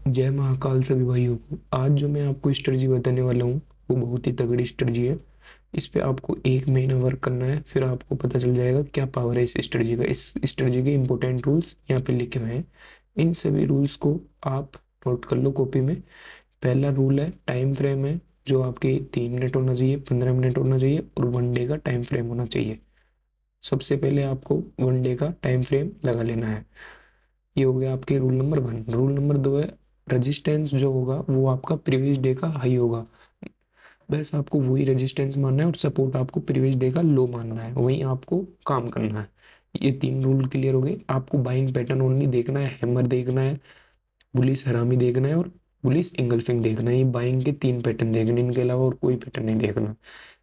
जय महाकाल सभी भाइयों को। आज जो मैं आपको स्ट्रेटजी बताने वाला हूँ वो बहुत ही तगड़ी स्ट्रेटजी है। इस पे आपको 1 महीना वर्क करना है, फिर आपको पता चल जाएगा क्या पावर है इस स्ट्रेटजी का। इस स्ट्रेटजी के इंपॉर्टेंट रूल्स यहाँ पे लिखे हुए हैं। इन सभी रूल्स को आप नोट कर लो कॉपी में। पहला रूल है टाइम फ्रेम है, जो आपके 3 मिनट होना चाहिए, 15 मिनट होना चाहिए और 1 डे का टाइम फ्रेम होना चाहिए। सबसे पहले आपको 1 डे का टाइम फ्रेम लगा लेना है। ये हो गया आपके रूल नंबर 1। रूल नंबर 2 है रेजिस्टेंस जो होगा वो आपका प्रीवियस डे का हाई होगा। बस आपको वही रेजिस्टेंस मानना है और सपोर्ट आपको प्रीवियस डे का लो मानना है, वहीं आपको काम करना है। ये 3 रूल क्लियर हो गए। आपको बाइंग पैटर्न ओनली देखना है, हैमर देखना है, बुलिश हरामी देखना है और बुलिश इंगल्फिंग देखना है। ये बाइंग के 3 पैटर्न देखने, इनके अलावा और कोई पैटर्न नहीं देखना।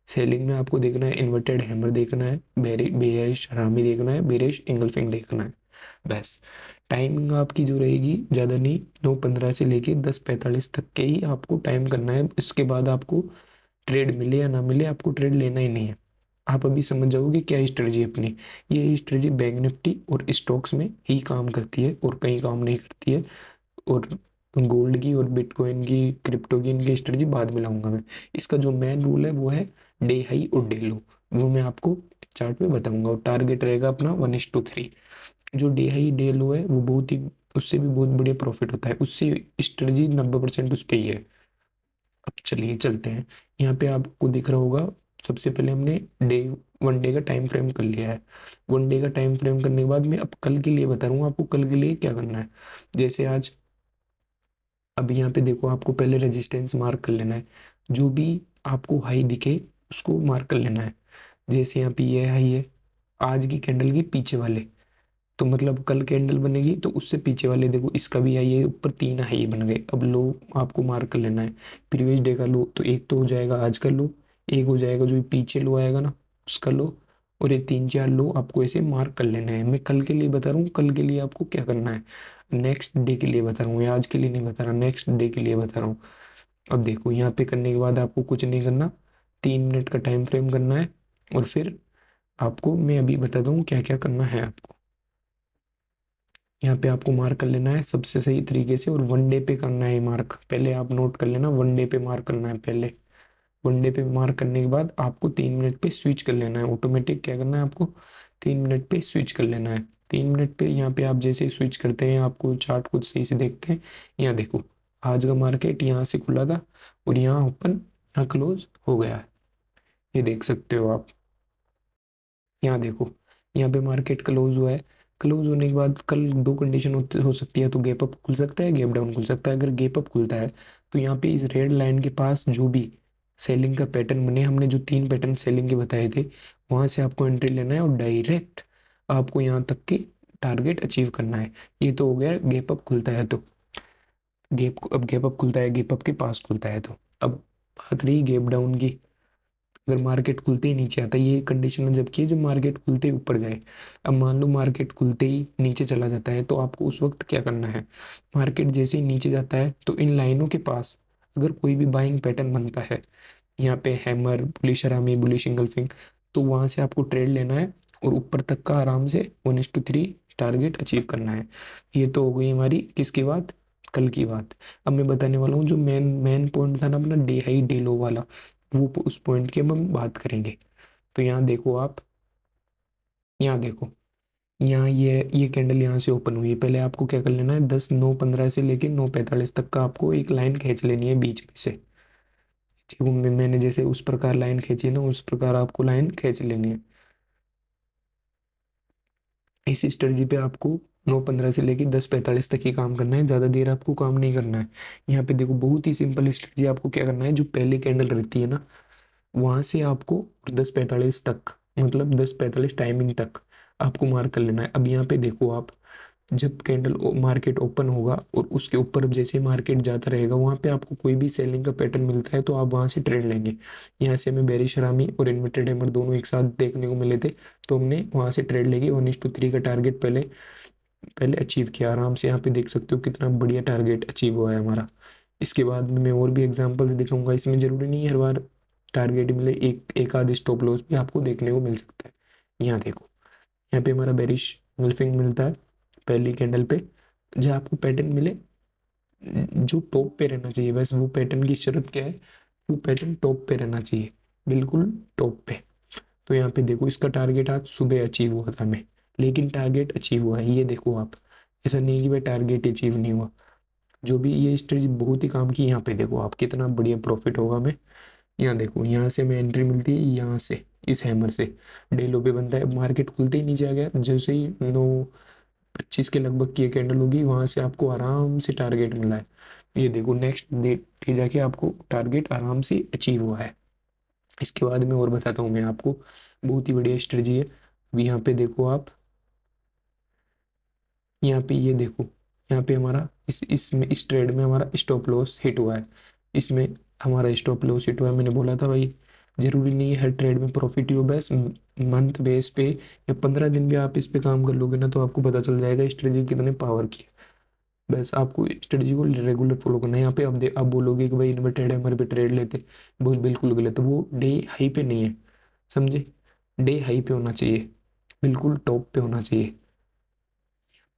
सेलिंग में आपको देखना है इन्वर्टेड हैमर देखना है, बेरिश हरामी देखना है, बेरिश इंगल्फिंग देखना है। बस टाइमिंग आपकी जो रहेगी ज़्यादा नहीं, 9:15 से लेके 10:45 तक के ही आपको टाइम करना है। इसके बाद आपको ट्रेड मिले या ना मिले, आपको ट्रेड लेना ही नहीं है। आप अभी समझ जाओगे क्या स्ट्रेटजी अपनी। ये स्ट्रेटजी बैंक निफ्टी और स्टॉक्स में ही काम करती है और कहीं काम नहीं करती है। और गोल्ड की और बिटकॉइन की, क्रिप्टो की, इनकी स्ट्रेटजी बाद में लाऊंगा मैं। इसका जो मेन रूल है वो है डे हाई और डे लो, वो मैं आपको चार्ट में बताऊंगा। और टारगेट रहेगा अपना 1:3। जो डे हाई डे लो है वो बहुत ही, उससे भी बहुत बढ़िया प्रॉफिट होता है, उससे स्ट्रेटजी 90% उस पर ही है। अब चलिए चलते हैं। यहाँ पे आपको दिख रहा होगा, सबसे पहले हमने डे 1 डे का टाइम फ्रेम कर लिया है। 1 डे का टाइम फ्रेम करने के बाद मैं अब कल के लिए बता रहा हूँ आपको, कल के लिए क्या करना है। जैसे आज, अब यहाँ पे देखो, आपको पहले रेजिस्टेंस मार्क कर लेना है। जो भी आपको हाई दिखे उसको मार्क कर लेना है। जैसे यहाँ पे ये हाई है आज की कैंडल के पीछे वाले, तो मतलब कल कैंडल बनेगी तो उससे पीछे वाले देखो, इसका भी हाई है, ऊपर 3 हाई बन गए। अब लो आपको मार्क कर लेना है। प्रीवियस डे का लो तो एक तो हो जाएगा आज का लो, एक हो जाएगा जो पीछे लो आएगा ना उसका लो, और ये 3 4 लो आपको ऐसे मार्क कर लेना है। मैं कल के लिए बता रहा हूँ, कल के लिए आपको क्या करना है, नेक्स्ट डे के लिए बता रहा हूँ, या आज के लिए नहीं बता रहा, नेक्स्ट डे के लिए बता रहा हूँ। अब देखो यहाँ पे करने के बाद आपको कुछ नहीं करना, 3 मिनट का टाइम फ्रेम करना है और फिर आपको मैं अभी बता दूँ क्या क्या करना है आपको। यहाँ पे आपको मार्क कर लेना है सबसे सही तरीके से, और 1 डे पे करना है मार्क। पहले आप नोट कर लेना, 1 डे पे मार्क करना है पहले। 1 डे पे मार्क करने के बाद आपको 3 मिनट पे स्विच कर लेना है। ऑटोमेटिक क्या करना है आपको, 3 मिनट पे स्विच कर लेना है। 3 मिनट पे यहाँ पे आप जैसे स्विच करते हैं आपको चार्ट कुछ सही से देखते हैं। यहाँ देखो, आज का मार्केट यहाँ से खुला था और यहाँ ओपन, यहाँ क्लोज हो गया है, ये देख सकते हो आप। यहाँ देखो, यहाँ पे मार्केट क्लोज हुआ है। क्लोज होने के बाद कल दो कंडीशन हो सकती है, तो गैप अप खुल सकता है, गैप डाउन खुल सकता है। अगर गैप अप खुलता है तो यहाँ पे इस रेड लाइन के पास जो भी सेलिंग का पैटर्न बने, हमने जो 3 पैटर्न सेलिंग के बताए थे, वहाँ से आपको एंट्री लेना है और डायरेक्ट आपको यहाँ तक की टारगेट अचीव करना है। ये तो हो गया गैप अप खुलता है तो। अब गैप अप खुलता है, गैप अप के पास खुलता है तो। अब बात रही गैप डाउन की। अगर मार्केट खुलते ही नीचे आता है, ये कंडीशन जब की है जब मार्केट खुलते ही ऊपर जाए। अब मान लो मार्केट खुलते ही नीचे चला जाता है, तो आपको उस वक्त क्या करना है। मार्केट जैसे ही नीचे जाता है तो इन लाइनों के पास अगर कोई भी बाइंग पैटर्न बनता है, यहाँ पे हैमर, बुलिश हरामी, बुलिश इंगल्फिंग, तो वहाँ से आपको ट्रेड लेना है और ऊपर तक का आराम से 1:3 टारगेट अचीव करना है। ये तो हो गई हमारी किसकी बात, कल की बात। अब मैं बताने वाला हूँ जो मेन मेन पॉइंट था ना अपना डे हाई डे लो वाला, वो उस पॉइंट की अब हम बात करेंगे। तो यहाँ देखो आप, यहाँ देखो, यहाँ ये कैंडल यहाँ से ओपन हुई है। पहले आपको क्या कर लेना है, 10 9:15 से लेके 9:45 तक का आपको एक लाइन खींच लेनी है बीच में से। ठीक है, मैंने जैसे उस प्रकार लाइन खींची है ना, उस प्रकार आपको लाइन खींच लेनी है। इस स्ट्रेटजी पे आपको 9:15 से लेके 10:45 तक ही काम करना है, ज़्यादा देर आपको काम नहीं करना है। यहाँ पे देखो बहुत ही सिंपल स्ट्रेटजी, आपको क्या करना है, जो पहली कैंडल रहती है ना वहाँ से आपको 10:45 तक, मतलब 10:45 टाइमिंग तक आपको मार्क कर लेना है। अब यहाँ पे देखो आप, जब कैंडल मार्केट ओपन होगा और उसके ऊपर जैसे मार्केट जाता रहेगा, वहाँ पे आपको कोई भी सेलिंग का पैटर्न मिलता है तो आप वहाँ से ट्रेड लेंगे। यहाँ से हमें बेरिश हरामी और इन्वर्टेड हैमर दोनों एक साथ देखने को मिले थे, तो हमने वहाँ से ट्रेड लेगी। 1:3 का टारगेट पहले पहले अचीव किया आराम से। यहाँ पे देख सकते हो कितना बढ़िया टारगेट अचीव हुआ है हमारा। इसके बाद में मैं और भी एग्जांपल्स दिखाऊंगा, इसमें ज़रूरी नहीं है हर बार टारगेट मिले, एक एक आध स्टॉप लॉस भी आपको देखने को मिल सकता है। यहाँ देखो, यहाँ पे हमारा बेरिश गल्फिंग मिलता है पहली कैंडल पे। जब आपको पैटर्न मिले जो टॉप पे रहना चाहिए, बस वो पैटर्न की शर्त क्या है, वो पैटर्न टॉप पे रहना चाहिए, बिल्कुल टॉप पे। तो यहाँ पे देखो इसका टारगेट आज सुबह अचीव हुआ था हमें, लेकिन टारगेट अचीव हुआ है, ये देखो आप, ऐसा नहीं कि भाई टारगेट अचीव नहीं हुआ। जो भी ये स्ट्रेटजी बहुत ही काम की, यहाँ पे देखो आप कितना बढ़िया प्रॉफिट होगा हमें। यहाँ देखो, यहाँ से हमें एंट्री मिलती है, यहाँ से इस हैमर से डे लो पे बनता है, मार्केट खुलते ही नीचे आ गया, जैसे ही 9:25 के लगभग की कैंडल होगी, वहाँ से आपको आराम से टारगेट मिला है। ये देखो नेक्स्ट डे जाके आपको टारगेट आराम से अचीव हुआ है। इसके बाद में और बताता हूँ मैं आपको, बहुत ही बढ़िया स्ट्रेटजी है। अभी यहाँ पे देखो आप, यहाँ पे ये देखो, यहाँ पे हमारा इसमें इस ट्रेड में हमारा स्टॉप लॉस हिट हुआ है, इसमें हमारा स्टॉप लॉस हिट हुआ है। मैंने बोला था भाई जरूरी नहीं है हर ट्रेड में प्रॉफिट ही हो, बस मंथ बेस पे या 15 दिन भी आप इस पे काम कर लोगे ना, तो आपको पता चल जाएगा स्ट्रेटजी कितने पावर की है। बस आपको स्ट्रेटजी को रेगुलर फॉलो करना है। यहाँ पे आप बोलोगे कि भाई इन्वर्टेड है हमारे पे ट्रेड लेते, वो बिल्कुल गलत है, वो डे हाई पे नहीं है, समझे, डे हाई पे होना चाहिए, बिल्कुल टॉप पे होना चाहिए।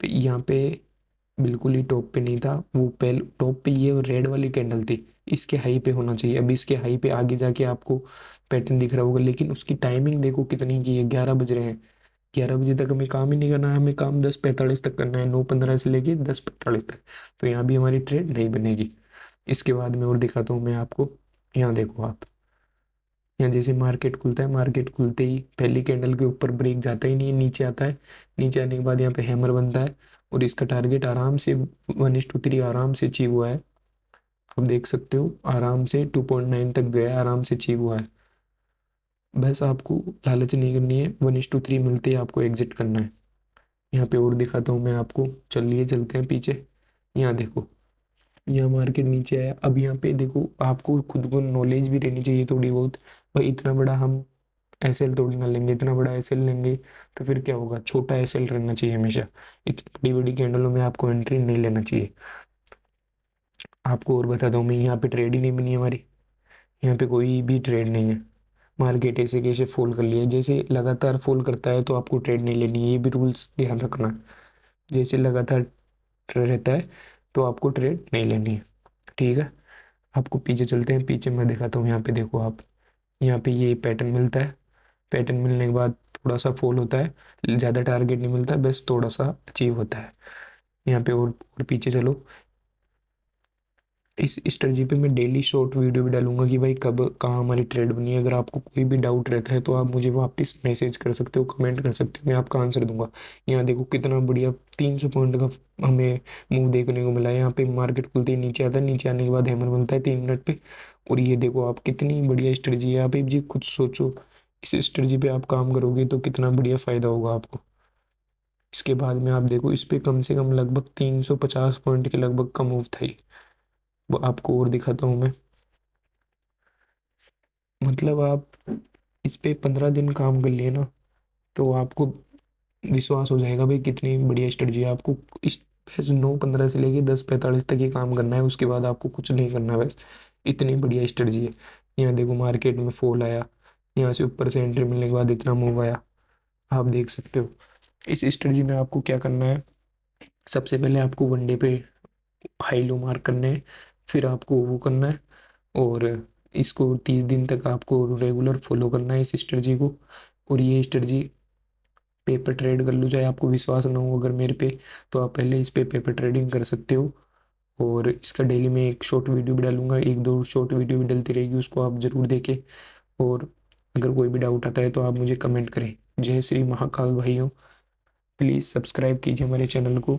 यहाँ पे बिल्कुल ही टॉप पे नहीं था वो, पहले टॉप पे ये रेड वाली कैंडल थी, इसके हाई पे होना चाहिए। अभी इसके हाई पे आगे जाके आपको पैटर्न दिख रहा होगा, लेकिन उसकी टाइमिंग देखो कितनी की है, 11 बज रहे हैं, 11 बजे तक हमें काम ही नहीं करना है, हमें काम 10:45 तक करना है, 9:15 से लेके 10:45 तक। तो यहाँ भी हमारी ट्रेड नहीं बनेगी। इसके बाद में और दिखाता हूँ मैं आपको, यहाँ देखो आप, यहाँ जैसे मार्केट खुलता है, मार्केट खुलते ही पहली कैंडल के ऊपर ब्रेक जाता ही नहीं है, नीचे आता है, नीचे आने के बाद यहाँ पे हैमर बनता है, और इसका टारगेट आराम से 1:3 आराम से अचीव हुआ है। आप देख सकते हो आराम से 2.9 तक गया, आराम से अचीव हुआ है। बस आपको लालच नहीं करनी है, 1:3 मिलते ही आपको एग्जिट करना है। यहाँ पे और दिखाता हूँ मैं आपको, चलिए चलते हैं पीछे। यहाँ देखो, यहाँ मार्केट नीचे आया, अब यहाँ पे देखो आपको खुद को नॉलेज भी रहनी चाहिए थोड़ी बहुत, भाई इतना बड़ा हम एसएल थोड़ी ना लेंगे, इतना बड़ा एसएल लेंगे तो फिर क्या होगा, छोटा एसएल रहना चाहिए हमेशा, इतनी बड़ी बड़ी कैंडलों में आपको एंट्री नहीं लेना चाहिए। आपको और बताता हूँ मैं, यहाँ पे ट्रेड ही नहीं बनी हमारी, यहाँ पे कोई भी ट्रेड नहीं है, मार्केट ऐसे कैसे फॉल कर लिया, जैसे लगातार फॉल करता है तो आपको ट्रेड नहीं लेनी है, ये भी रूल्स ध्यान रखना। जैसे लगातार रहता है तो आपको ट्रेड नहीं लेनी है, ठीक है। आपको पीछे चलते हैं, पीछे मैं दिखाता हूँ। यहाँ पे देखो आप, यहाँ पे ये पैटर्न मिलता है, पैटर्न मिलने के बाद थोड़ा सा फॉल होता है, ज़्यादा टारगेट नहीं मिलता, बस थोड़ा सा अचीव होता है। यहाँ पे और पीछे चलो, इस स्ट्रेटजी पे मैं डेली शॉर्ट वीडियो भी डालूंगा कि भाई कब कहाँ हमारी ट्रेड बनी है। अगर आपको कोई भी डाउट रहता है तो आप मुझे वापस मैसेज कर सकते हो, कमेंट कर सकते हो, मैं आपका आंसर दूंगा। यहाँ देखो कितना बढ़िया 300 पॉइंट का हमें मूव देखने को मिला है। यहाँ पे मार्केट खुलते ही नीचे आता है, नीचे आने के बाद हैमर मिलता है 3 मिनट पे, और ये देखो आप कितनी बढ़िया स्ट्रेटजी है। आप जी खुद सोचो, इस स्ट्रेटजी पे आप काम करोगे तो कितना बढ़िया फ़ायदा होगा आपको। इसके बाद में आप देखो, इस पे कम से कम लगभग 350 पॉइंट के लगभग का मूव था ये। वो आपको और दिखाता हूँ मैं, मतलब आप इस पे 15 दिन काम कर लिए ना, तो आपको विश्वास हो जाएगा भाई कितनी बढ़िया स्ट्रेटजी है। आपको इस बस 9:15 से लेके 10:45 तक ही काम करना है, उसके बाद आपको कुछ नहीं करना है, बस इतनी बढ़िया स्ट्रेटजी है। यहाँ देखो मार्केट में फॉल आया, यहाँ से ऊपर से एंट्री मिलने के बाद इतना मूव आया, आप देख सकते हो। इस स्ट्रेटजी में आपको क्या करना है, सबसे पहले आपको वनडे पे हाई लो मार्क करने हैं, फिर आपको वो करना है, और इसको 30 दिन तक आपको रेगुलर फॉलो करना है इस स्ट्रेटजी को। और ये स्ट्रेटजी पेपर ट्रेड कर लो, चाहे आपको विश्वास ना हो अगर मेरे पे, तो आप पहले इस पे पेपर ट्रेडिंग कर सकते हो। और इसका डेली में एक शॉर्ट वीडियो भी डालूंगा, एक दो शॉर्ट वीडियो भी डलती रहेगी, उसको आप ज़रूर देखें। और अगर कोई भी डाउट आता है तो आप मुझे कमेंट करें। जय श्री महाकाल भाइयों, प्लीज़ सब्सक्राइब कीजिए हमारे चैनल को।